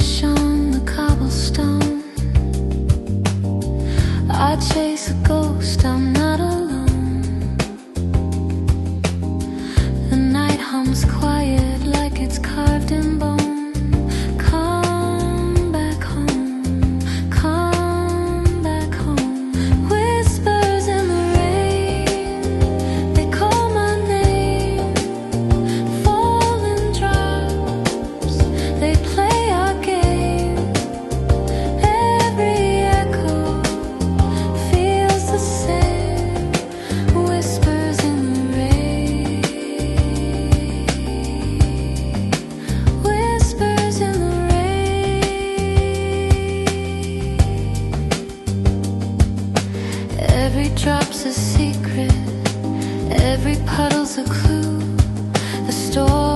wish on the cobblestone. I chase a ghost, I'm not alone. The night hums quiet like it's carved in bone. Come back home, come back home. Whispers in the rain, they call my name. Falling drops, they play our game. Every echo feels the same. Whispers in the rain, whispers in the rain. Every drop's a secret, every puddle's a clue. The story